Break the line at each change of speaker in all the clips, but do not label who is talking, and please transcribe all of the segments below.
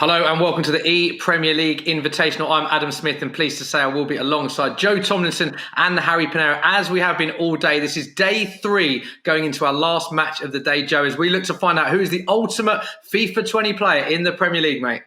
Hello and welcome to the Premier League Invitational. I'm Adam Smith and pleased to say I will be alongside Joe Tomlinson and Harry Pinero as we have been all day. This is day 3 going into our last match of the day, Joe, as we look to find out who is the ultimate FIFA 20 player in the Premier League, mate.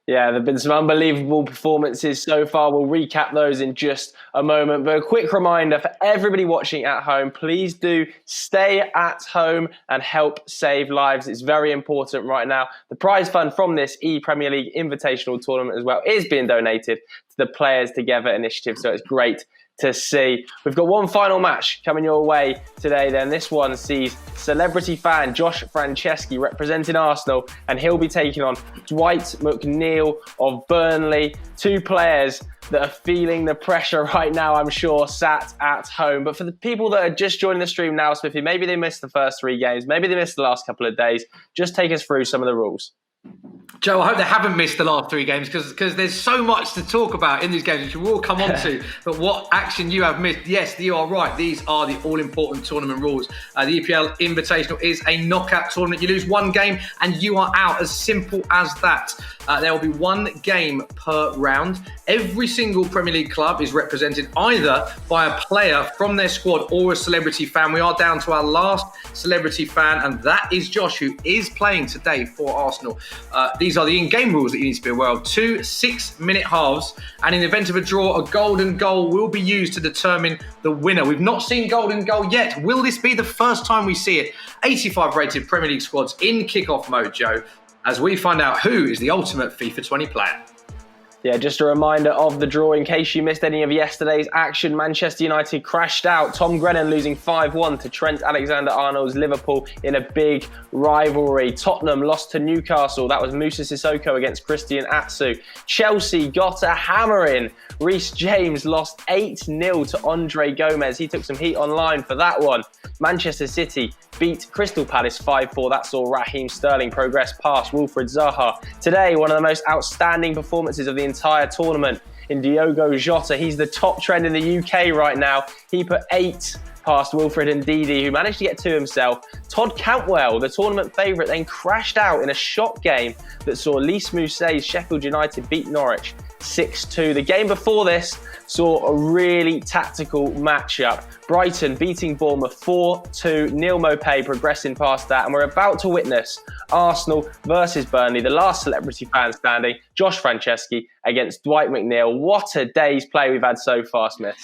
Yeah, there have been some unbelievable performances so far. We'll recap those in just a moment. But a quick reminder for everybody watching at home, please do stay at home and help save lives. It's very important right now. The prize fund from this Premier League Invitational tournament as well is being donated to the Players Together initiative. So it's great to see. We've got one final match coming your way today then. This one sees celebrity fan Josh Franceschi representing Arsenal, and he'll be taking on Dwight McNeil of Burnley. Two players that are feeling the pressure right now, I'm sure, sat at home. But for the people that are just joining the stream now, Smithy, maybe they missed the first 3 games, maybe they missed the last couple of days. Just take us through some of the rules.
Joe, I hope they haven't missed the last 3 games because there's so much to talk about in these games, which we will come on to. But what action you have missed, yes, you are right. These are the all-important tournament rules. The EPL Invitational is a knockout tournament. You lose 1 game and you are out. As simple as that. There will be 1 game per round. Every single Premier League club is represented either by a player from their squad or a celebrity fan. We are down to our last celebrity fan, and that is Josh, who is playing today for Arsenal. These are the in-game rules that you need to be aware of. 2 6-minute halves, and in the event of a draw, a golden goal will be used to determine the winner. We've not seen golden goal yet. Will this be the first time we see it? 85 rated Premier League squads in kickoff mode, Joe, as we find out who is the ultimate FIFA 20 player.
Yeah, just a reminder of the draw in case you missed any of yesterday's action. Manchester United crashed out. Tom Grennan losing 5-1 to Trent Alexander-Arnold's Liverpool in a big rivalry. Tottenham lost to Newcastle. That was Moussa Sissoko against Christian Atsu. Chelsea got a hammering. Reece James lost 8-0 to Andre Gomez. He took some heat online for that one. Manchester City beat Crystal Palace 5-4. That saw Raheem Sterling progress past Wilfried Zaha. Today, one of the most outstanding performances of the entire tournament in Diogo Jota. He's the top trend in the UK right now. He put 8 past Wilfried Ndidi, who managed to get 2 himself. Todd Cantwell, the tournament favourite, then crashed out in a shock game that saw Lys Mousset's Sheffield United beat Norwich 6-2. The game before this saw a really tactical matchup. Brighton beating Bournemouth 4-2. Neil Maupay progressing past that. And we're about to witness Arsenal versus Burnley, the last celebrity fan standing, Josh Franceschi against Dwight McNeil. What a day's play we've had so far, Smith.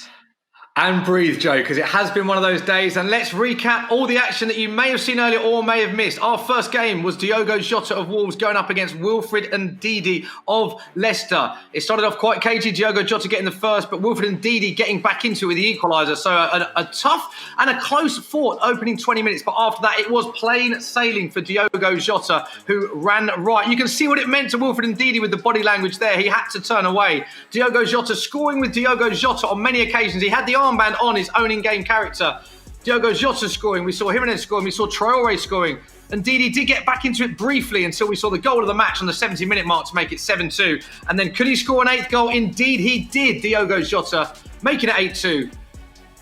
And breathe, Joe, because it has been one of those days. And let's recap all the action that you may have seen earlier or may have missed. Our first game was Diogo Jota of Wolves going up against Wilfried Ndidi of Leicester. It started off quite cagey, Diogo Jota getting the first, but Wilfried Ndidi getting back into it with the equaliser. So a tough and a close fought opening 20 minutes. But after that, it was plain sailing for Diogo Jota, who ran right. You can see what it meant to Wilfried Ndidi with the body language there. He had to turn away. Diogo Jota scoring with Diogo Jota on many occasions. He had the armband on his own in-game character. Diogo Jota scoring, we saw Jimenez scoring, we saw Traore scoring, and Ndidi did get back into it briefly until we saw the goal of the match on the 70-minute mark to make it 7-2. And then could he score an 8th goal? Indeed he did, Diogo Jota, making it 8-2.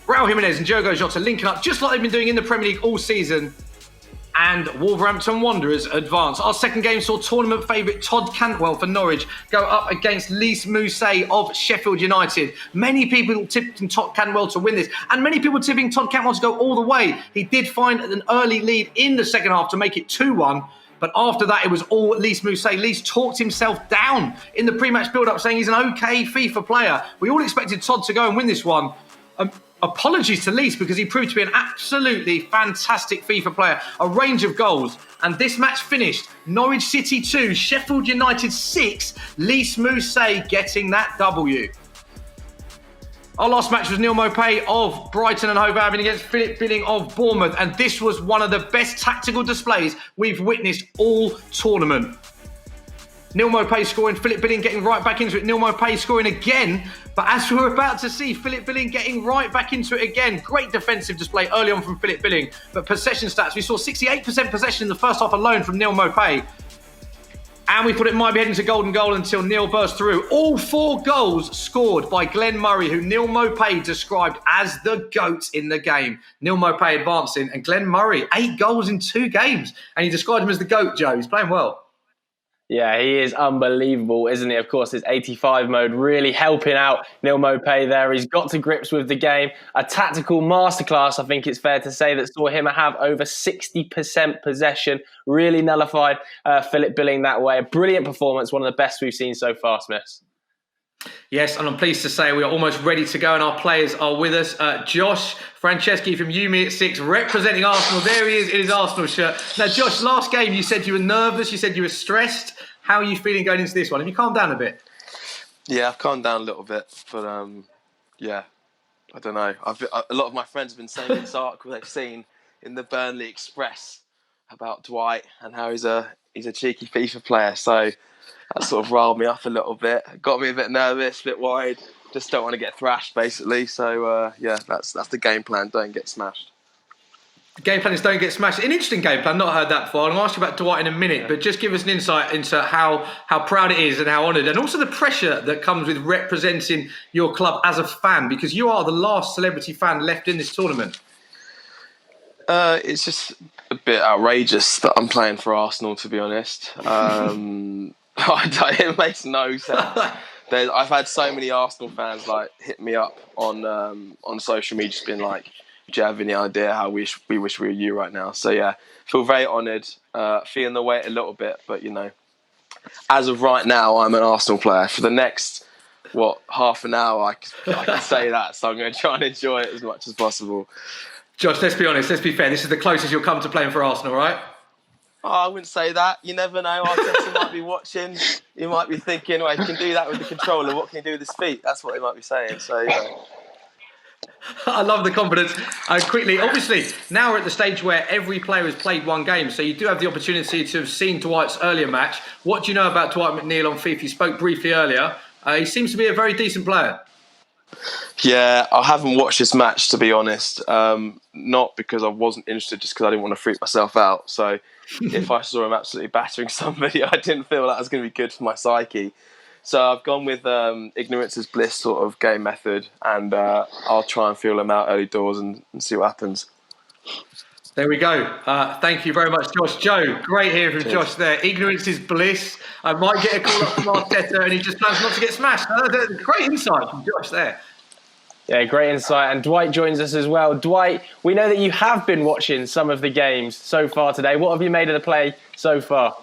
Raul Jimenez and Diogo Jota linking up just like they've been doing in the Premier League all season. And Wolverhampton Wanderers advance. Our second game saw tournament favourite Todd Cantwell for Norwich go up against Lys Mousset of Sheffield United. Many people tipped Todd Cantwell to win this, and many people tipping Todd Cantwell to go all the way. He did find an early lead in the second half to make it 2-1. But after that, it was all Lys Mousset. Lys talked himself down in the pre-match build-up, saying he's an okay FIFA player. We all expected Todd to go and win this one. Apologies to Lys because he proved to be an absolutely fantastic FIFA player. A range of goals. And this match finished Norwich City 2, Sheffield United 6, Lys Mousset getting that W. Our last match was Neil Maupay of Brighton and Hove Albion against Philip Billing of Bournemouth. And this was one of the best tactical displays we've witnessed all tournament. Neil Maupay scoring, Philip Billing getting right back into it. Neil Maupay scoring again. But as we were about to see, Philip Billing getting right back into it again. Great defensive display early on from Philip Billing. But possession stats, we saw 68% possession in the first half alone from Neil Maupay. And we thought it might be heading to golden goal until Neil burst through. All 4 goals scored by Glenn Murray, who Neil Maupay described as the GOAT in the game. Neil Maupay advancing, and Glenn Murray, 8 goals in 2 games. And he described him as the GOAT, Joe. He's playing well.
Yeah, he is unbelievable, isn't he? Of course, his 85 mode really helping out Neil Maupay there. He's got to grips with the game. A tactical masterclass, I think it's fair to say, that saw him have over 60% possession. Really nullified Philip Billing that way. A brilliant performance, one of the best we've seen so far, Smiths.
Yes, and I'm pleased to say we are almost ready to go and our players are with us. Josh Franceschi from UME at 6, representing Arsenal. There he is in his Arsenal shirt. Now, Josh, last game you said you were nervous, you said you were stressed. How are you feeling going into this one? Have you calmed down a bit?
Yeah, I've calmed down a little bit, but yeah, I don't know. A lot of my friends have been saying this article they've seen in the Burnley Express about Dwight and how he's a cheeky FIFA player, so that sort of riled me up a little bit. Got me a bit nervous, a bit worried. Just don't want to get thrashed, basically. So, yeah, that's the game plan. Don't get smashed.
The game plan is don't get smashed. An interesting game plan. Not heard that before. I'm going to ask you about Dwight in a minute, but just give us an insight into how proud it is and how honoured, and also the pressure that comes with representing your club as a fan, because you are the last celebrity fan left in this tournament.
It's just a bit outrageous that I'm playing for Arsenal, to be honest. It makes no sense. I've had so many Arsenal fans hit me up on social media, just being like, "Do you have any idea how we wish we were you right now?" So yeah, feel very honoured, feeling the weight a little bit, but as of right now, I'm an Arsenal player. For the next half an hour, I can say that. So I'm going to try and enjoy it as much as possible.
Josh, let's be honest, let's be fair. This is the closest you'll come to playing for Arsenal, right?
Oh, I wouldn't say that. You never know. Arteta might be watching. You might be thinking, well, he can do that with the controller. What can he do with his feet? That's what he might be saying. So,
I love the confidence. Quickly, obviously, now we're at the stage where every player has played one game, so you do have the opportunity to have seen Dwight's earlier match. What do you know about Dwight McNeil on FIFA? You spoke briefly earlier. He seems to be a very decent player.
Yeah, I haven't watched this match, to be honest. Not because I wasn't interested, just because I didn't want to freak myself out. So if I saw him absolutely battering somebody, I didn't feel that was going to be good for my psyche. So I've gone with ignorance is bliss sort of game method, and I'll try and feel him out early doors and see what happens.
There we go. Thank you very much, Josh. Joe, great hearing from
Cheers.
Josh there. Ignorance is bliss. I might get a call up from Arteta and he just plans not to get smashed. Great insight from Josh there.
Yeah, great insight. And Dwight joins us as well. Dwight, we know that you have been watching some of the games so far today. What have you made of the play so far?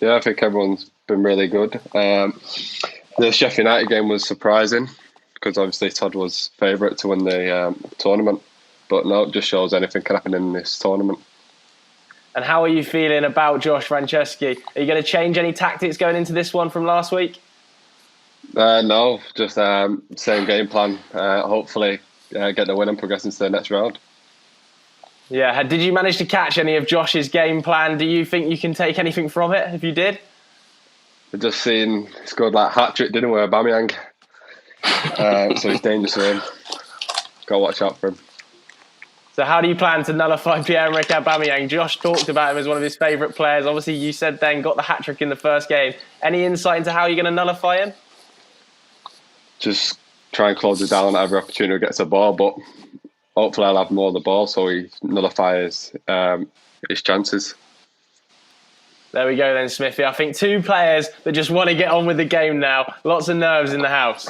Yeah, I think everyone's been really good. The Sheffield United game was surprising because obviously Todd was favourite to win the tournament. But no, it just shows anything can happen in this tournament.
And how are you feeling about Josh Franceschi? Are you going to change any tactics going into this one from last week?
No, just same game plan. Hopefully get the win and progress into the next round.
Yeah, did you manage to catch any of Josh's game plan? Do you think you can take anything from it if you did?
I just seen he scored hat-trick, didn't we, Aubameyang? So he's dangerous for him. Got to watch out for him.
So how do you plan to nullify Pierre-Emerick Aubameyang? Josh talked about him as one of his favourite players. Obviously, you said then got the hat-trick in the first game. Any insight into how you're going to nullify him?
Just try and close it down at every opportunity he gets a ball, but hopefully I'll have more of the ball so he nullifies his chances.
There we go then, Smithy. I think two players that just want to get on with the game now. Lots of nerves in the house.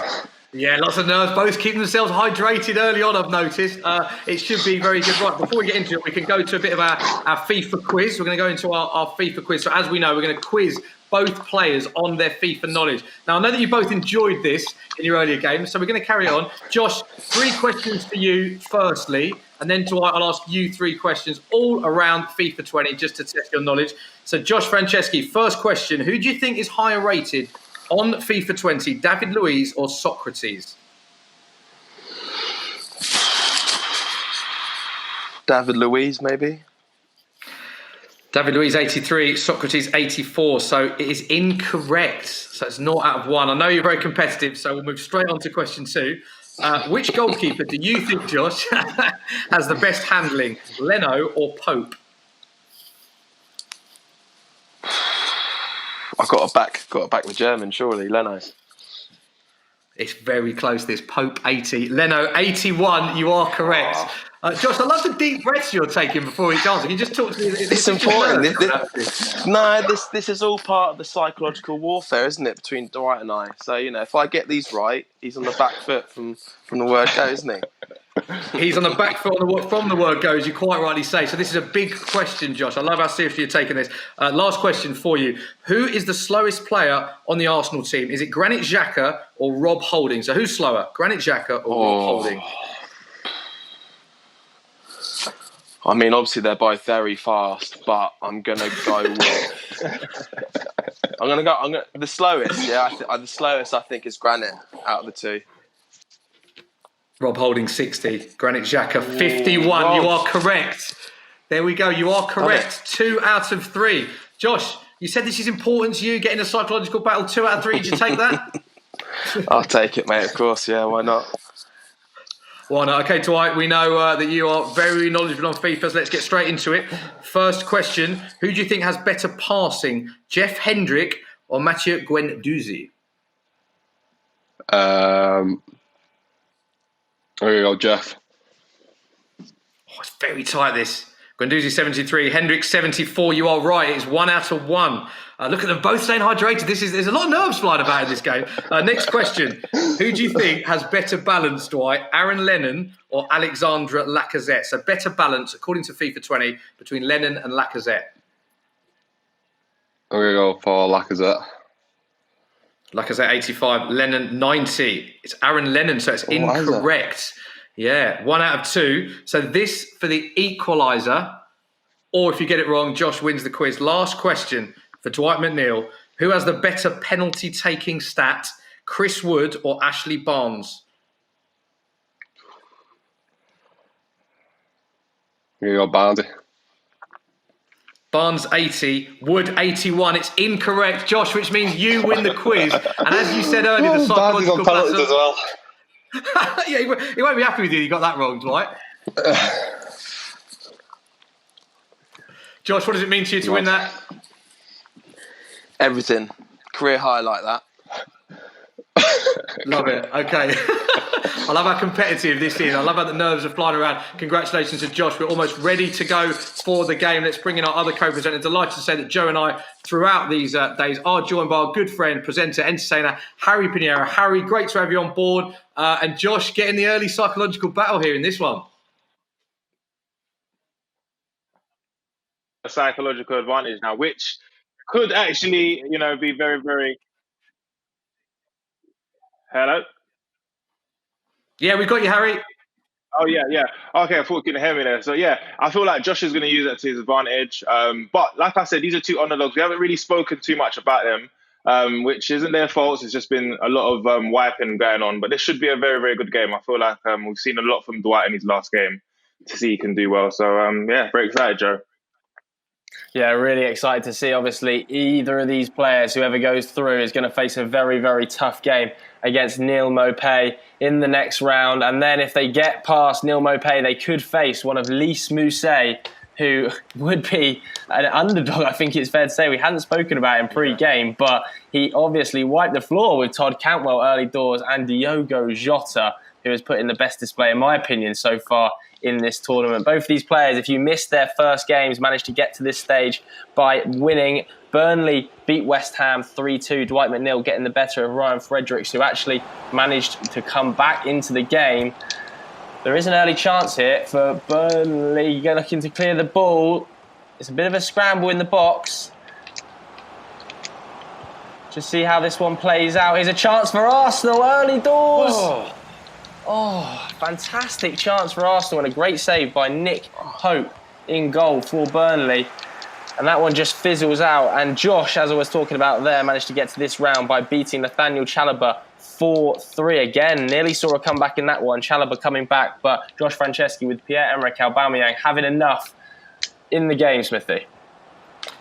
Yeah, lots of nerves. Both keeping themselves hydrated early on, I've noticed. It should be very good. Right, before we get into it, we can go to a bit of our FIFA quiz. We're going to go into our FIFA quiz. So as we know, we're going to quiz both players on their FIFA knowledge. Now, I know that you both enjoyed this in your earlier games, so we're going to carry on. Josh, 3 questions for you firstly, and then Dwight, I'll ask you 3 questions all around FIFA 20 just to test your knowledge. So Josh Franceschi, first question. Who do you think is higher rated on FIFA 20, David Luiz or Socrates?
David Luiz, maybe?
David Luiz 83, Socrates 84. So it is incorrect. So it's 0 out of 1. I know you're very competitive, so we'll move straight on to question 2. Which goalkeeper do you think, Josh, has the best handling, Leno or Pope?
I've got to back the German, surely, Leno.
It's very close, this. Pope 80. Leno 81, you are correct. Josh, I love the deep breaths you're taking before each answer. Can you just talk to me?
It's important. This is all part of the psychological warfare, isn't it, between Dwight and I? So, if I get these right, he's on the back foot from the word go, isn't he?
He's on the back foot from the word go, as you quite rightly say. So this is a big question, Josh. I love how seriously you're taking this. Last question for you. Who is the slowest player on the Arsenal team? Is it Granit Xhaka or Rob Holding? So who's slower, Granit Xhaka or Rob Holding?
I mean, obviously they're both very fast, but I'm gonna go with. The slowest. Yeah, the slowest I think is Granit out of the two.
Rob Holding 60, Granit Xhaka 51.
Rob.
You are correct. There we go. You are correct. 2 out of 3. Josh, you said this is important to you, getting a psychological battle. 2 out of 3. Did you take that?
I'll take it, mate. Of course. Yeah. Why not?
Well, no. Okay, Dwight, we know that you are very knowledgeable on FIFA, so let's get straight into it. First question, who do you think has better passing, Jeff Hendrick or Mathieu Guendouzi?
There you go, Jeff.
Oh, it's very tight, this. Guendouzi 73, Hendrick 74. You are right. It's 1 out of 1. Look at them both staying hydrated. There's a lot of nerves flying about in this game. Next question. Who do you think has better balance, Dwight? Aaron Lennon or Alexandre Lacazette? So better balance, according to FIFA 20, between Lennon and Lacazette.
I'm going to go for Lacazette.
Lacazette 85, Lennon 90. It's Aaron Lennon, so it's incorrect. Yeah, 1 out of 2. So this for the equaliser, or if you get it wrong, Josh wins the quiz. Last question for Dwight McNeil. Who has the better penalty-taking stat, Chris Wood or Ashley Barnes?
Here you go, Barnesy.
Barnes 80, Wood 81. It's incorrect, Josh, which means you win the quiz. And as you said earlier, the psychological
on penalties as well.
Yeah, he won't be happy with you. You got that wrong, Dwight. Josh, what does it mean to you to win that?
Everything. Career high like that.
Love it. Okay. I love how competitive this is. I love how the nerves are flying around. Congratulations to Josh. We're almost ready to go for the game. Let's bring in our other co-presenter. Delighted to say that Joe and I, throughout these days, are joined by our good friend, presenter, entertainer, Harry Pinheiro. Harry, great to have you on board. And Josh, getting the early psychological battle here in this one.
A psychological advantage now, which could actually, be very, very... Hello?
Yeah, we've got you, Harry.
Oh, yeah. Okay, I thought you couldn't hear me there. So, yeah, I feel like Josh is going to use that to his advantage. But like I said, these are two underdogs. We haven't really spoken too much about them, which isn't their fault. It's just been a lot of wiping going on. But this should be a very, very good game. I feel like we've seen a lot from Dwight in his last game to see he can do well. So, yeah, very excited, Joe.
Yeah, really excited to see. Obviously, either of these players, whoever goes through, is going to face a very, very tough game against Neil Maupay in the next round. And then if they get past Neil Maupay, they could face one of Lys Mousset, who would be an underdog, I think it's fair to say. We hadn't spoken about him pre-game, but he obviously wiped the floor with Todd Cantwell early doors and Diogo Jota, who has put in the best display, in my opinion, so far in this tournament. Both of these players, if you missed their first games, managed to get to this stage by winning. Burnley beat West Ham 3-2. Dwight McNeil getting the better of Ryan Fredericks, who actually managed to come back into the game. There is an early chance here for Burnley looking to clear the ball. It's a bit of a scramble in the box. Just see how this one plays out. Here's a chance for Arsenal, early doors. Oh, fantastic chance for Arsenal and a great save by Nick Pope in goal for Burnley. And that one just fizzles out. And Josh, as I was talking about there, managed to get to this round by beating Nathaniel Chalobah 4-3. Again, nearly saw a comeback in that one. Chalobah coming back, but Josh Franceschi with Pierre-Emerick Aubameyang having enough in the game, Smithy.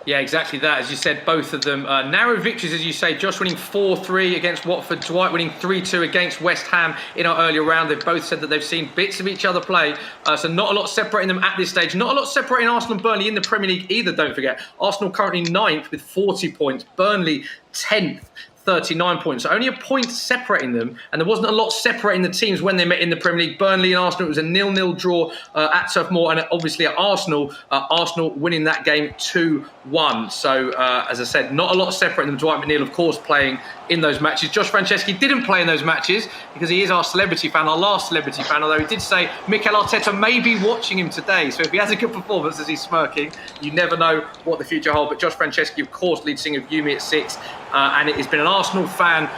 Yeah, exactly that. As you said, both of them narrow victories, as you say. Josh winning 4-3 against Watford. Dwight winning 3-2 against West Ham in our earlier round. They've both said that they've seen bits of each other play. So not a lot separating them at this stage. Not a lot separating Arsenal and Burnley in the Premier League either, don't forget. Arsenal currently 9th with 40 points. Burnley 10th, 39 points. So only a point separating them, and there wasn't a lot separating the teams when they met in the Premier League. Burnley and Arsenal, it was a 0-0 draw at Turf Moor, and obviously at Arsenal, Arsenal winning that game 2-1. So, as I said, not a lot separating them. Dwight McNeil, of course, playing in those matches. Josh Franceschi didn't play in those matches because he is our celebrity fan, our last celebrity fan, although he did say Mikel Arteta may be watching him today. So if he has a good performance as he's smirking, you never know what the future holds. But Josh Franceschi, of course, lead singer of Yumi at 6, and it has been an Arsenal fan,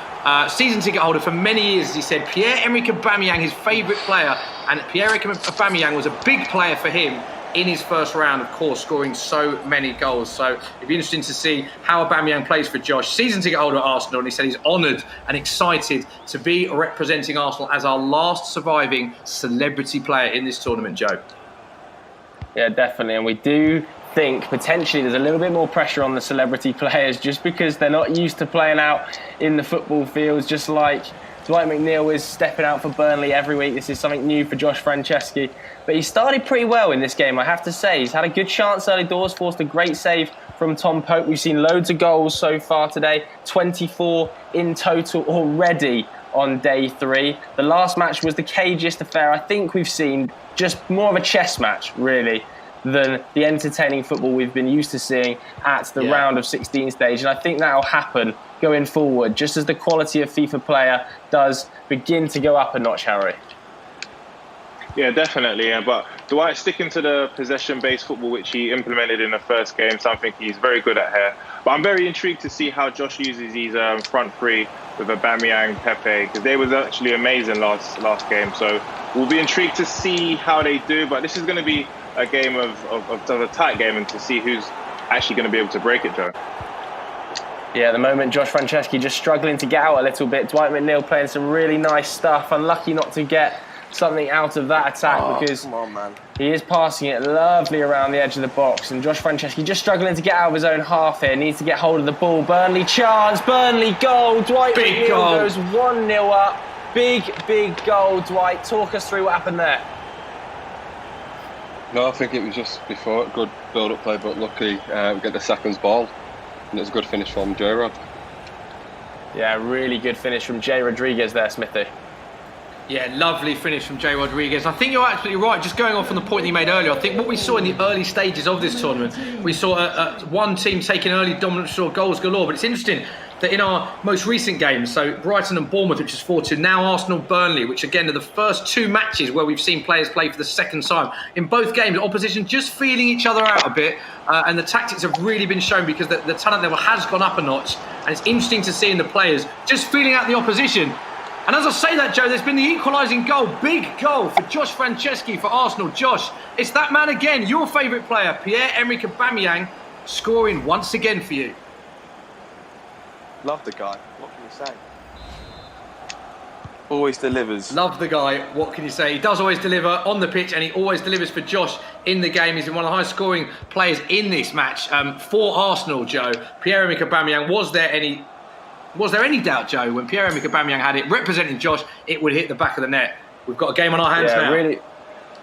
season ticket holder for many years. As he said, Pierre-Emerick Aubameyang, his favourite player, and Pierre-Emerick Aubameyang was a big player for him in his first round, of course, scoring so many goals. So it'd be interesting to see how Aubameyang plays for Josh. Season ticket holder at Arsenal, and he said he's honoured and excited to be representing Arsenal as our last surviving celebrity player in this tournament, Joe.
Yeah, definitely. And we do think potentially there's a little bit more pressure on the celebrity players just because they're not used to playing out in the football fields, just like Dwight McNeil is stepping out for Burnley every week. This is something new for Josh Franceschi. But he started pretty well in this game, I have to say. He's had a good chance early doors, forced a great save from Tom Pope. We've seen loads of goals so far today, 24 in total already on day 3. The last match was the cagiest affair I think we've seen, just more of a chess match, really, than the entertaining football we've been used to seeing at the round of 16 stage. And I think that'll happen going forward, just as the quality of FIFA player does begin to go up a notch, Harry.
Yeah, definitely. Yeah. But Dwight sticking to the possession-based football which he implemented in the first game, something he's very good at here. But I'm very intrigued to see how Josh uses his front three with Aubameyang, Pepe, because they was actually amazing last game. So we'll be intrigued to see how they do. But this is going to be a game of a tight game, and to see who's actually going to be able to break it, Joe.
Yeah, at the moment, Josh Franceschi just struggling to get out a little bit. Dwight McNeil playing some really nice stuff. Unlucky not to get something out of that attack because
come on, man.
He is passing it lovely around the edge of the box. And Josh Franceschi just struggling to get out of his own half here. Needs to get hold of the ball. Burnley chance. Burnley goal. Dwight McNeil goes 1-0 up. Big goal, Dwight. Talk us through what happened there.
No, I think it was just before. Good build-up play, but lucky we get the seconds ball. And it's a good finish from J-Rod.
Yeah, really good finish from Jay Rodriguez there, Smithy.
Yeah, lovely finish from Jay Rodriguez. I think you're absolutely right. Just going off on the point that you made earlier, I think what we saw in the early stages of this tournament, we saw one team taking early dominance, saw goals galore. But it's interesting that in our most recent games, so Brighton and Bournemouth, which is 4-2, now Arsenal-Burnley, which again are the first 2 matches where we've seen players play for the second time. In both games, opposition just feeling each other out a bit, and the tactics have really been shown because the talent level has gone up a notch, and it's interesting to see in the players just feeling out the opposition. And as I say that, Joe, there's been the equalising goal, big goal for Josh Franceschi for Arsenal. Josh, it's that man again, your favourite player, Pierre-Emerick Aubameyang, scoring once again for you.
Love the guy. What can you say? Always delivers.
Love the guy. What can you say? He does always deliver on the pitch, and he always delivers for Josh in the game. He's been one of the highest scoring players in this match for Arsenal, Joe. Pierre-Emerick Aubameyang, was there any doubt, Joe, when Pierre-Emerick Aubameyang had it representing Josh, it would hit the back of the net? We've got a game on our hands now.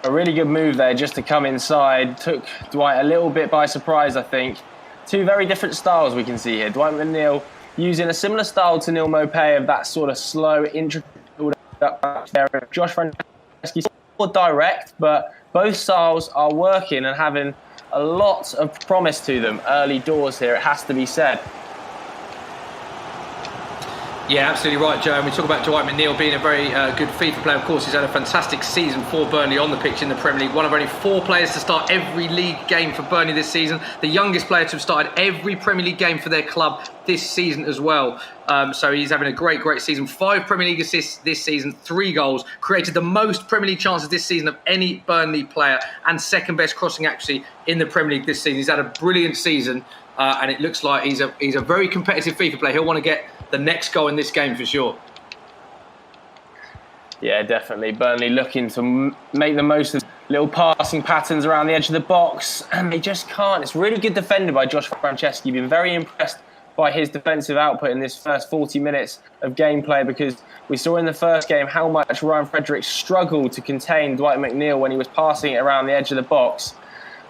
A really good move there just to come inside. Took Dwight a little bit by surprise, I think. 2 very different styles we can see here. Dwight McNeil using a similar style to Neil Maupay of that sort of slow, intricate build-up there. Josh Franceschi more direct, but both styles are working and having a lot of promise to them early doors here, it has to be said.
Yeah, absolutely right, Joe. And we talk about Dwight McNeil being a very good FIFA player. Of course, he's had a fantastic season for Burnley on the pitch in the Premier League. One of only 4 players to start every league game for Burnley this season. The youngest player to have started every Premier League game for their club this season as well. So he's having a great season. 5 Premier League assists this season, 3 goals. Created the most Premier League chances this season of any Burnley player, and second best crossing accuracy in the Premier League this season. He's had a brilliant season, and it looks like he's a very competitive FIFA player. He'll want to get the next goal in this game for sure.
Yeah, definitely. Burnley looking to make the most of little passing patterns around the edge of the box, and they just can't. It's really good defended by Josh Franceschi. Been very impressed by his defensive output in this first 40 minutes of gameplay, because we saw in the first game how much Ryan Fredericks struggled to contain Dwight McNeil when he was passing it around the edge of the box.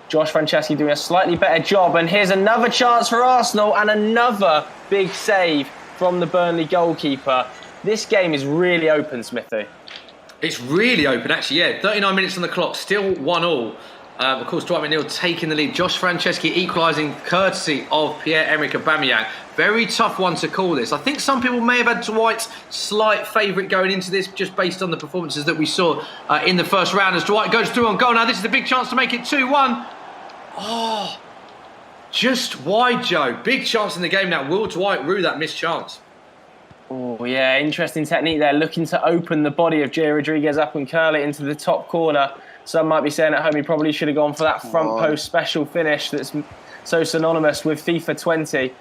Josh Franceschi doing a slightly better job, and here's another chance for Arsenal and another big save from the Burnley goalkeeper. This game is really open, Smithy.
It's really open, actually, yeah. 39 minutes on the clock, still 1-1. Of course, Dwight McNeil taking the lead. Josh Franceschi equalising courtesy of Pierre-Emerick Aubameyang. Very tough one to call this. I think some people may have had Dwight's slight favourite going into this just based on the performances that we saw in the first round as Dwight goes through on goal. Now, this is a big chance to make it 2-1. Oh, just wide, Joe. Big chance in the game now. Will Dwight rue that missed chance?
Oh, yeah, interesting technique there. Looking to open the body of Jay Rodriguez up and curl it into the top corner. Some might be saying at home he probably should have gone for that front post special finish that's so synonymous with FIFA 20.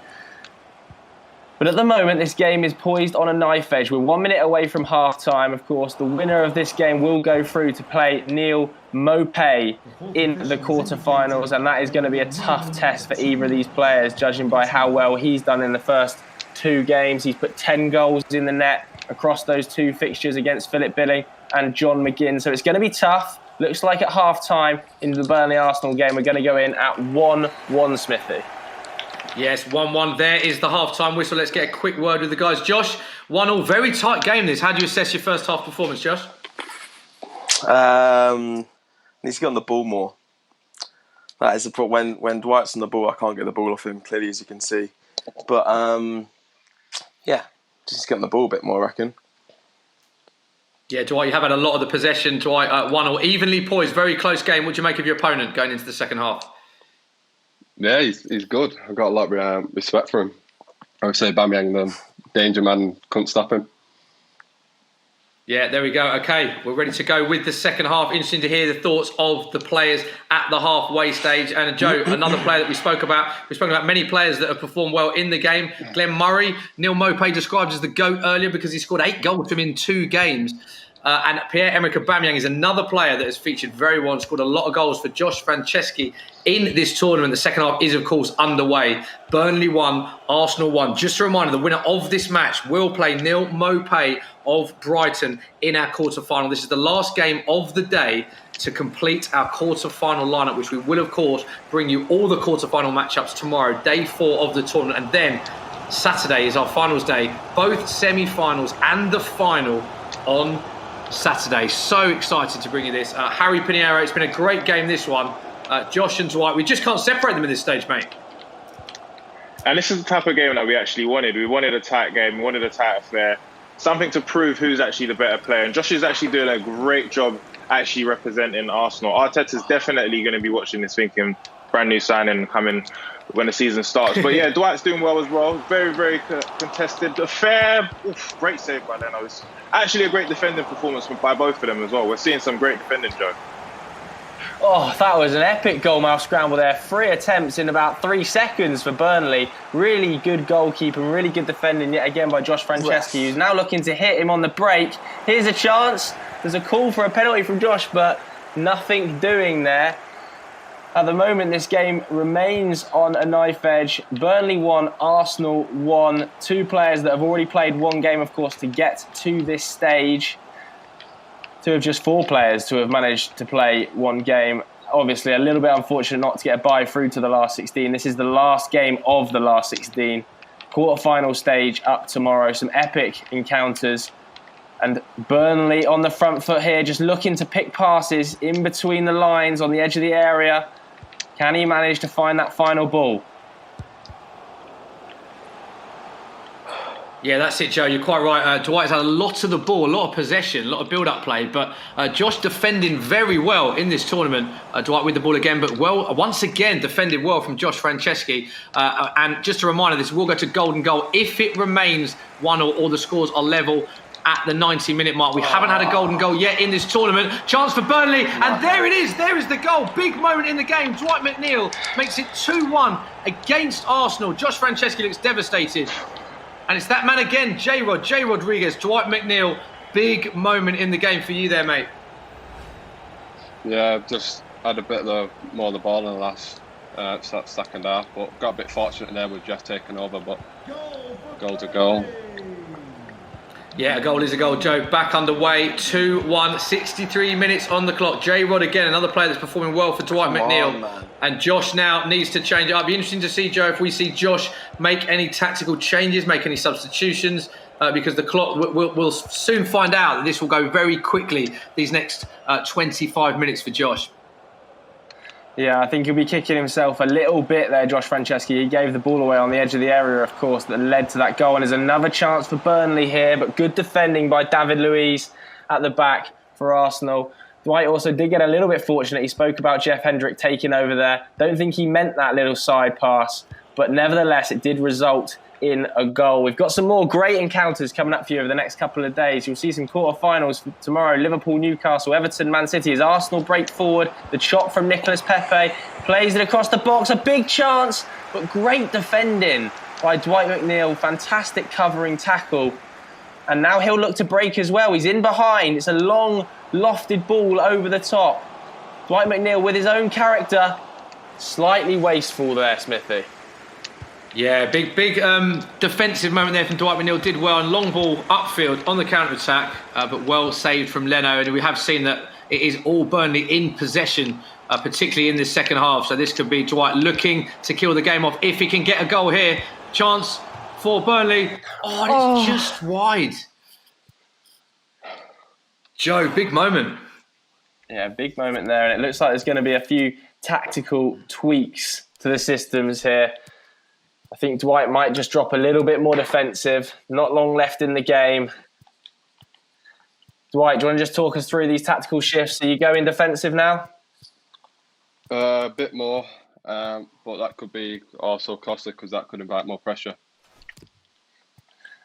But at the moment, this game is poised on a knife edge. We're 1 minute away from half-time, of course. The winner of this game will go through to play Neil Maupay in the quarterfinals, and that is going to be a tough test for either of these players, judging by how well he's done in the first 2 games. He's put 10 goals in the net across those 2 fixtures against Philip Billing and John McGinn. So it's going to be tough. Looks like at half-time in the Burnley-Arsenal game, we're going to go in at 1-1, Smithy.
Yes, 1-1. There is the half-time whistle. Let's get a quick word with the guys. Josh, 1-1. Very tight game, this. How do you assess your first half performance, Josh?
Needs to get on the ball more. That is the problem. When Dwight's on the ball, I can't get the ball off him, clearly, as you can see. But, yeah, just get on the ball a bit more, I reckon.
Yeah, Dwight, you have had a lot of the possession. Dwight, 1-1, evenly poised, very close game. What do you make of your opponent going into the second half?
Yeah, he's good. I've got a lot of respect for him. I would say Aubameyang, the danger man, couldn't stop him.
Yeah, there we go. Okay, we're ready to go with the second half. Interesting to hear the thoughts of the players at the halfway stage. And Joe, another player that we spoke about. We've spoken about many players that have performed well in the game. Glenn Murray, Neil Maupay described as the GOAT earlier because he scored 8 goals from in 2 games. And Pierre-Emerick Aubameyang is another player that has featured very well and scored a lot of goals for Josh Franceschi in this tournament. The second half is, of course, underway. Burnley 1, Arsenal 1. Just a reminder, the winner of this match will play Neil Maupay of Brighton in our quarter-final. This is the last game of the day to complete our quarter-final lineup, which we will, of course, bring you all the quarter-final matchups tomorrow, day 4 of the tournament. And then Saturday is our finals day, both semi-finals and the final on Saturday. So excited to bring you this. Harry Pinheiro, it's been a great game, this one. Josh and Dwight, we just can't separate them at this stage, mate.
And this is the type of game that we actually wanted. We wanted a tight game. We wanted a tight affair. Something to prove who's actually the better player. And Josh is actually doing a great job actually representing Arsenal. Arteta's definitely going to be watching this thinking brand new signing coming when the season starts. But yeah, Dwight's doing well as well. Very, very contested. Fair, great save by Leno. It's actually a great defending performance by both of them as well. We're seeing some great defending, Joe.
Oh, that was an epic goalmouth scramble there. 3 attempts in about 3 seconds for Burnley. Really good goalkeeper, really good defending yet again by Josh Franceschi, who's now looking to hit him on the break. Here's a chance. There's a call for a penalty from Josh, but nothing doing there. At the moment, this game remains on a knife edge. Burnley 1, Arsenal 1. 2 players that have already played 1 game, of course, to get to this stage. 2 of just 4 players to have managed to play 1 game. Obviously, a little bit unfortunate not to get a bye through to the last 16. This is the last game of the last 16. Quarter-final stage up tomorrow. Some epic encounters. And Burnley on the front foot here, just looking to pick passes in between the lines on the edge of the area. Can he manage to find that final ball?
Yeah, that's it, Joe. You're quite right. Dwight's had a lot of the ball, a lot of possession, a lot of build-up play, but Josh defending very well in this tournament. Dwight with the ball again, but once again defended well from Josh Franceschi. And just a reminder, this will go to golden goal if it remains 1-1 or the scores are level at the 90-minute mark. We haven't had a golden goal yet in this tournament. Chance for Burnley, and there it is. There is the goal. Big moment in the game. Dwight McNeil makes it 2-1 against Arsenal. Josh Franceschi looks devastated. And it's that man again, Jay Rodriguez, Dwight McNeil. Big moment in the game for you there, mate.
Yeah, I've just had a bit more of the ball in the last second half, but got a bit fortunate there with Jeff taking over, but goal to goal.
Yeah, a goal is a goal, Joe. Back underway, 2-1, 63 minutes on the clock. J-Rod again, another player that's performing well for Dwight McNeil. And Josh now needs to change it up. Be interesting to see, Joe, if we see Josh make any tactical changes, make any substitutions, because the clock, we'll soon find out that this will go very quickly, these next 25 minutes for Josh.
Yeah, I think he'll be kicking himself a little bit there, Josh Franceschi. He gave the ball away on the edge of the area, of course, that led to that goal. And there's another chance for Burnley here, but good defending by David Luiz at the back for Arsenal. Dwight also did get a little bit fortunate. He spoke about Jeff Hendrick taking over there. Don't think he meant that little side pass, but nevertheless, it did result in a goal. We've got some more great encounters coming up for you over the next couple of days. You'll see some quarterfinals tomorrow. Liverpool, Newcastle, Everton, Man City as Arsenal break forward. The chop from Nicolas Pepe plays it across the box. A big chance, but great defending by Dwight McNeil. Fantastic covering tackle. And now he'll look to break as well. He's in behind. It's a long, lofted ball over the top. Dwight McNeil with his own character. Slightly wasteful there, Smithy.
Yeah, big defensive moment there from Dwight McNeil. Did well, and long ball upfield on the counter-attack, but well saved from Leno. And we have seen that it is all Burnley in possession, particularly in this second half. So this could be Dwight looking to kill the game off if he can get a goal here. Chance for Burnley. Oh, it's just wide. Joe, big moment.
Yeah, big moment there. And it looks like there's going to be a few tactical tweaks to the systems here. I think Dwight might just drop a little bit more defensive. Not long left in the game. Dwight, do you want to just talk us through these tactical shifts? Are you going defensive now?
A bit more, but that could be also costly because that could invite more pressure.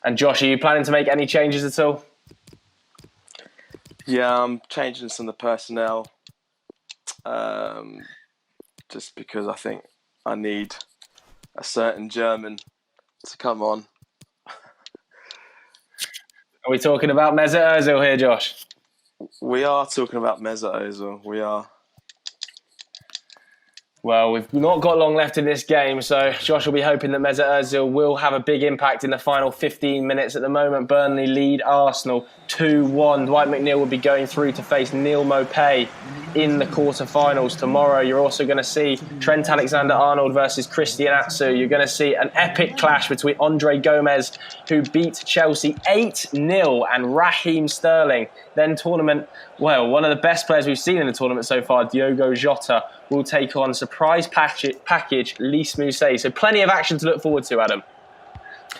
And Josh, are you planning to make any changes at all?
Yeah, I'm changing some of the personnel, just because I think I need a certain German to come on.
Are we talking about Mesut Ozil here, Josh?
We are talking about Mesut Ozil. We are.
Well, we've not got long left in this game, so Josh will be hoping that Mesut Ozil will have a big impact in the final 15 minutes. At the moment, Burnley lead Arsenal 2-1. Dwight McNeil will be going through to face Neil Maupay in the quarterfinals tomorrow. You're also going to see Trent Alexander-Arnold versus Christian Atsu. You're going to see an epic clash between Andre Gomez, who beat Chelsea 8-0, and Raheem Sterling. Then tournament, well, one of the best players we've seen in the tournament so far, Diogo Jota, will take on surprise package Lys Mousset. So plenty of action to look forward to, Adam.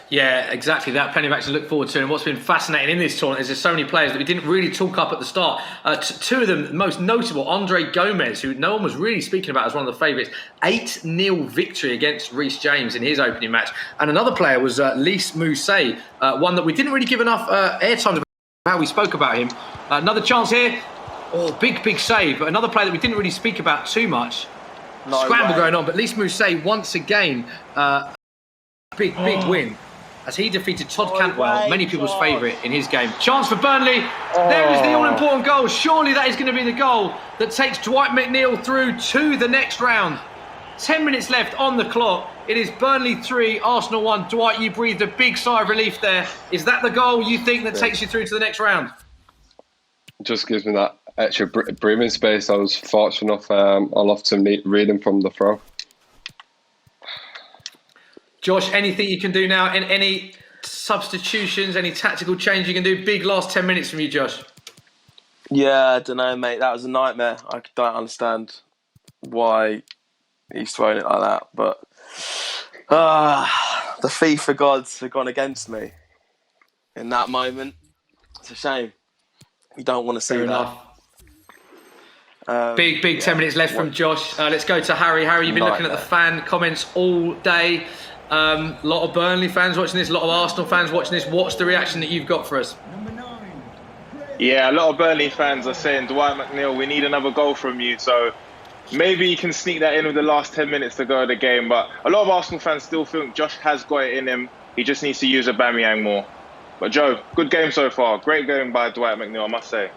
Yeah, exactly that. Plenty of action to look forward to. And what's been fascinating in this tournament is there's so many players that we didn't really talk up at the start. Two of them, most notable, Andre Gomez, who no one was really speaking about as one of the favourites. 8-0 victory against Reece James in his opening match. And another player was Lys Mousset, one that we didn't really give enough airtime about how we spoke about him. Another chance here. Oh, big save. But another player that we didn't really speak about too much. Scramble going on. But Lys Mousset, once again, big win as he defeated Todd Cantwell, many people's favourite in his game. Chance for Burnley. There is the all-important goal. Surely that is going to be the goal that takes Dwight McNeil through to the next round. 10 minutes left on the clock. It is Burnley 3, Arsenal 1. Dwight, you breathed a big sigh of relief there. Is that the goal you think that takes you through to the next round?
Just gives me that extra breathing space. I was fortunate enough. I'll have to read him from the throw.
Josh, anything you can do now? And any substitutions, any tactical change you can do? Big last 10 minutes from you, Josh.
Yeah, I don't know, mate. That was a nightmare. I don't understand why he's throwing it like that. But the FIFA gods have gone against me in that moment. It's a shame. You don't want to see that.
Big 10 minutes left from Josh. Let's go to Harry. Harry, you've been looking at the fan comments all day. A lot of Burnley fans watching this, a lot of Arsenal fans watching this. What's the reaction that you've got for us?
Yeah, a lot of Burnley fans are saying, Dwight McNeil, we need another goal from you. So maybe you can sneak that in with the last 10 minutes to go of the game. But a lot of Arsenal fans still think Josh has got it in him. He just needs to use Aubameyang more. But Joe, good game so far. Great game by Dwight McNeil, I must say.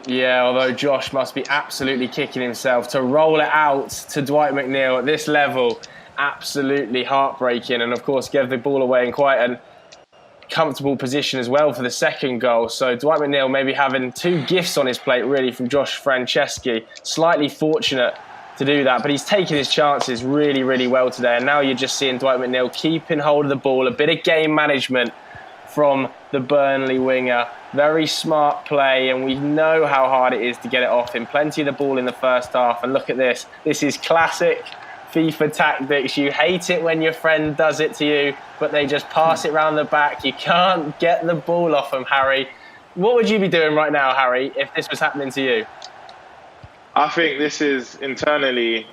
Yeah, although Josh must be absolutely kicking himself to roll it out to Dwight McNeil at this level. Absolutely heartbreaking. And of course, gave the ball away in quite an comfortable position as well for the second goal. So Dwight McNeil maybe having two gifts on his plate really from Josh Franceschi. Slightly fortunate to do that, but he's taken his chances really, really well today. And now you're just seeing Dwight McNeil keeping hold of the ball, a bit of game management from the Burnley winger. Very smart play, and we know how hard it is to get it off him. Plenty of the ball in the first half, and look at this. This is classic FIFA tactics. You hate it when your friend does it to you, but they just pass it round the back. You can't get the ball off them, Harry. What would you be doing right now, Harry, if this was happening to you?
I think this is internally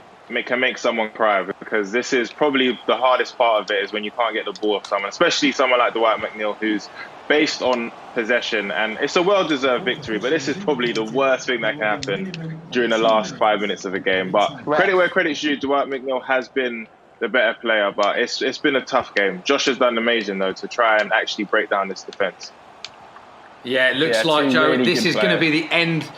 can make someone cry, because this is probably the hardest part of it, is when you can't get the ball off someone, especially someone like Dwight McNeil, who's based on possession, and it's a well-deserved victory, but this is probably the worst thing that can happen during the last 5 minutes of a game. But credit where credit's due, Dwight McNeil has been the better player, but it's been a tough game. Josh has done amazing, though, to try and actually break down this defence.
Yeah, it looks like, Joe, really this is going to be the end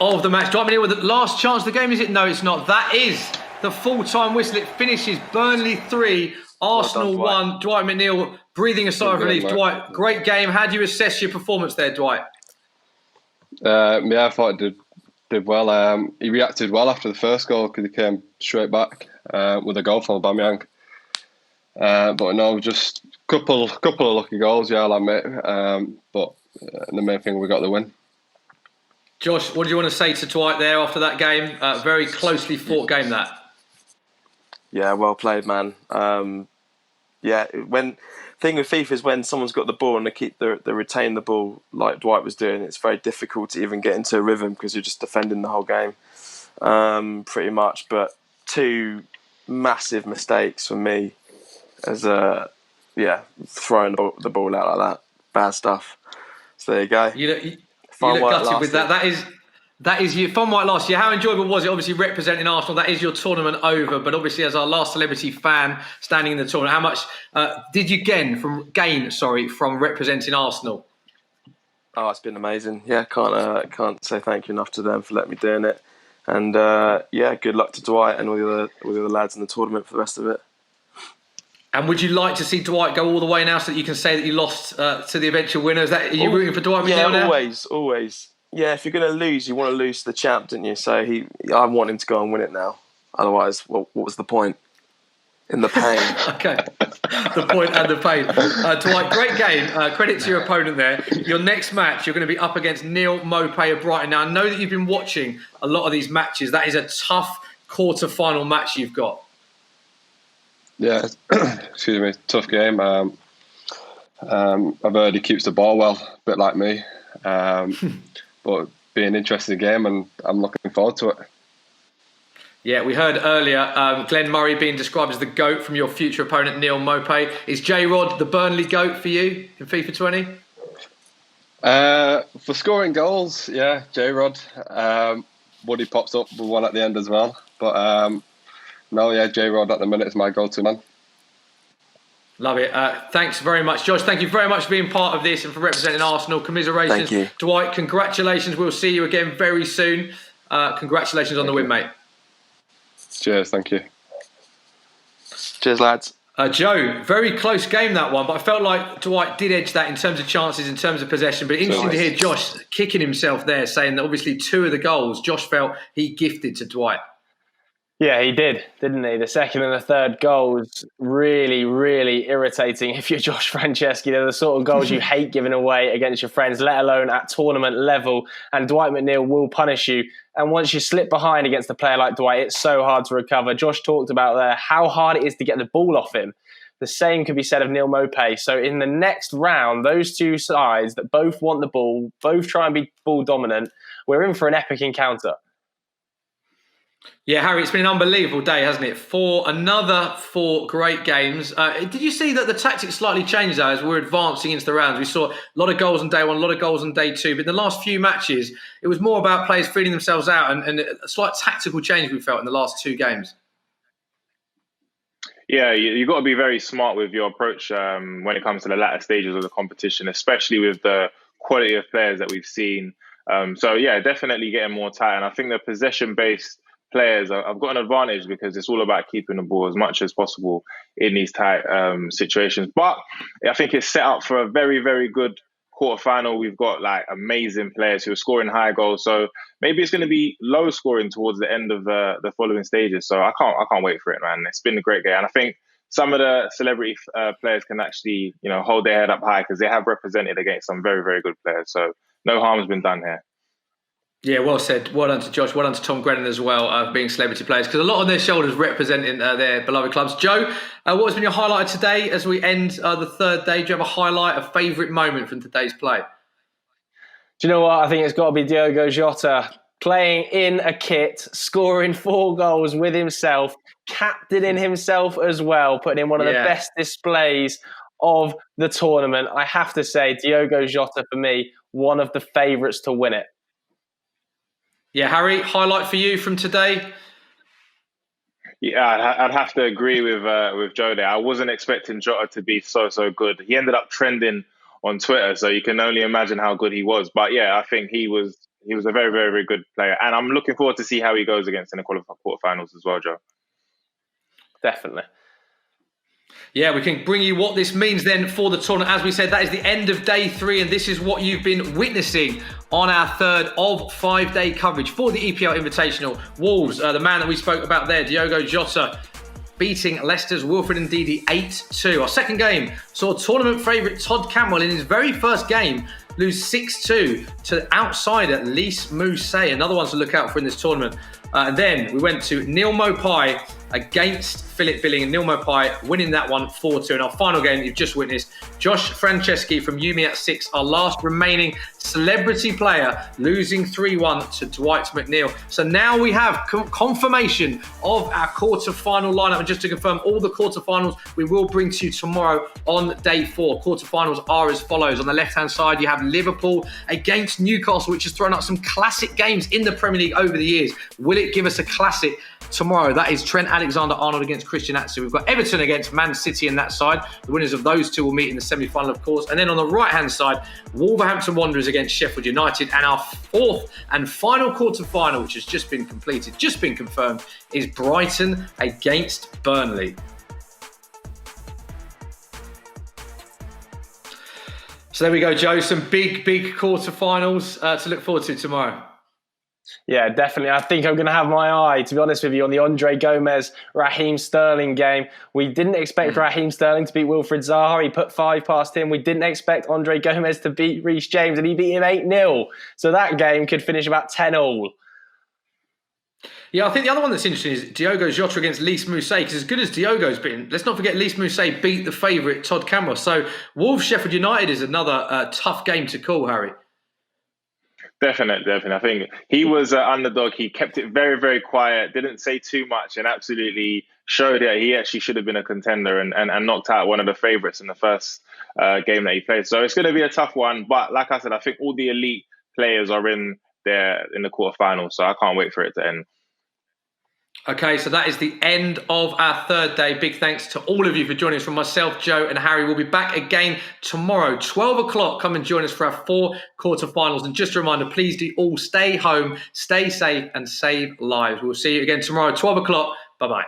of the match. Dwight McNeil with the last chance of the game, is it? No, it's not. That is the full-time whistle. It finishes Burnley 3, Arsenal 1. Dwight McNeil breathing a sigh of relief. Dwight, great game. How do you assess your performance there, Dwight?
Yeah, I thought it did well. He reacted well after the first goal, because he came straight back with a goal from Aubameyang. But no, just couple of lucky goals, yeah, I'll admit. But the main thing, we got the win.
Josh, what do you want to say to Dwight there after that game? Very closely fought game, that.
Yeah, well played, man. Thing with FIFA is when someone's got the ball and they retain the ball like Dwight was doing, it's very difficult to even get into a rhythm, because you're just defending the whole game, pretty much. But two massive mistakes for me as throwing the ball out like that. Bad stuff. So there you go.
You look gutted with that. That is your fun white last year. How enjoyable was it? Obviously representing Arsenal. That is your tournament over. But obviously, as our last celebrity fan standing in the tournament, how much did you gain from representing Arsenal?
Oh, it's been amazing. Yeah, can't say thank you enough to them for letting me doing it. And good luck to Dwight and all the other lads in the tournament for the rest of it.
And would you like to see Dwight go all the way now, so that you can say that you lost to the eventual winner? Are you rooting for Dwight McNeil now?
Always. Yeah, if you're going to lose, you want to lose to the champ, don't you? So I want him to go and win it now. Otherwise, what was the point? In the pain.
Okay, the point and the pain. Dwight, great game. Credit to your opponent there. Your next match, you're going to be up against Neil Maupay of Brighton. Now, I know that you've been watching a lot of these matches. That is a tough quarter-final match you've got.
Yeah, excuse me, tough game. I've heard he keeps the ball well, a bit like me. But be an interesting game, and I'm looking forward to it.
Yeah, we heard earlier Glenn Murray being described as the GOAT from your future opponent, Neil Maupay. Is J-Rod the Burnley GOAT for you in FIFA 20?
For scoring goals, yeah, J-Rod. Woody pops up with one at the end as well. But no, yeah, J-Rod at the minute is my go-to man.
Love it. Thanks very much, Josh. Thank you very much for being part of this and for representing Arsenal. Commiserations.
Thank you.
Dwight, congratulations. We'll see you again very soon. Congratulations on the win, mate.
Cheers, thank you.
Cheers, lads.
Joe, very close game, that one, but I felt like Dwight did edge that in terms of chances, in terms of possession. But interesting to hear Josh kicking himself there, saying that obviously two of the goals Josh felt he gifted to Dwight.
Yeah, he did, didn't he? The second and the third goals, really, really irritating if you're Josh Franceschi. They're the sort of goals you hate giving away against your friends, let alone at tournament level. And Dwight McNeil will punish you. And once you slip behind against a player like Dwight, it's so hard to recover. Josh talked about there how hard it is to get the ball off him. The same could be said of Neil Maupay. So in the next round, those two sides that both want the ball, both try and be ball dominant, we're in for an epic encounter.
Yeah, Harry, it's been an unbelievable day, hasn't it? Another four great games. Did you see that the tactics slightly changed though as we're advancing into the rounds? We saw a lot of goals on day one, a lot of goals on day two. But in the last few matches, it was more about players feeling themselves out and a slight tactical change we felt in the last two games.
Yeah, you've got to be very smart with your approach when it comes to the latter stages of the competition, especially with the quality of players that we've seen. So, yeah, definitely getting more tight. And I think the possession-based players, I've got an advantage because it's all about keeping the ball as much as possible in these tight situations. But I think it's set up for a very, very good quarterfinal. We've got like amazing players who are scoring high goals. So maybe it's going to be low scoring towards the end of the following stages. So I can't wait for it, man. It's been a great game. And I think some of the celebrity players can actually, hold their head up high because they have represented against some very, very good players. So no harm has been done here.
Yeah, well said. Well done to Josh. Well done to Tom Grennan as well, being celebrity players, because a lot on their shoulders representing their beloved clubs. Joe, what has been your highlight today as we end the third day? Do you have a highlight, a favourite moment from today's play?
Do you know what? I think it's got to be Diogo Jota playing in a kit, scoring 4 goals with himself, captaining himself as well, putting in one of the best displays of the tournament. I have to say, Diogo Jota, for me, one of the favourites to win it.
Yeah, Harry, highlight for you from today?
Yeah, I'd have to agree with Joe there. I wasn't expecting Jota to be so good. He ended up trending on Twitter, so you can only imagine how good he was. But yeah, I think he was a very, very, very good player. And I'm looking forward to see how he goes against in the quarterfinals as well, Joe.
Definitely.
Yeah, we can bring you what this means then for the tournament. As we said, that is the end of day 3, and this is what you've been witnessing on our third of 5-day coverage for the EPL Invitational. Wolves, the man that we spoke about there, Diogo Jota, beating Leicester's Wilfred Ndidi 8-2. Our second game saw tournament favourite Todd Cantwell in his very first game lose 6-2 to outsider Lys Mousset. Another one to look out for in this tournament. And then we went to Neil Mopai against Philip Billing, and Neil Mopai winning that one 4-2. And our final game that you've just witnessed, Josh Franceschi from Yumi at 6, our last remaining celebrity player, losing 3-1 to Dwight McNeil. So now we have confirmation of our quarter-final lineup. And just to confirm, all the quarter-finals we will bring to you tomorrow on day 4. Quarter-finals are as follows. On the left-hand side, you have Liverpool against Newcastle, which has thrown up some classic games in the Premier League over the years. Will it give us a classic tomorrow? That is Trent Alexander-Arnold against Christian Atsu. We've got Everton against Man City on that side. The winners of those two will meet in the semi-final, of course. And then on the right-hand side, Wolverhampton Wanderers against Sheffield United. And our fourth and final quarter-final, which has just been completed, just been confirmed, is Brighton against Burnley. So there we go, Joe. Some big quarter-finals to look forward to tomorrow.
Yeah, definitely. I think I'm going to have my eye, to be honest with you, on the Andre Gomez, Raheem Sterling game. We didn't expect Raheem Sterling to beat Wilfried Zaha. He put 5 past him. We didn't expect Andre Gomez to beat Reece James, and he beat him 8-0. So that game could finish about 10-all.
Yeah, I think the other one that's interesting is Diogo Jota against Lys Mousset, because as good as Diogo's been, let's not forget Lys Mousset beat the favourite Todd Cantwell. So Wolves Sheffield United is another tough game to call, Harry.
Definitely. I think he was an underdog. He kept it very, very quiet, didn't say too much, and absolutely showed that he actually should have been a contender and knocked out one of the favourites in the first game that he played. So it's going to be a tough one. But like I said, I think all the elite players are in the quarterfinals. So I can't wait for it to end.
Okay, so that is the end of our third day. Big thanks to all of you for joining us. From myself, Joe and Harry, we'll be back again tomorrow, 12 o'clock. Come and join us for our 4 quarterfinals. And just a reminder, please do all stay home, stay safe and save lives. We'll see you again tomorrow, 12 o'clock. Bye-bye.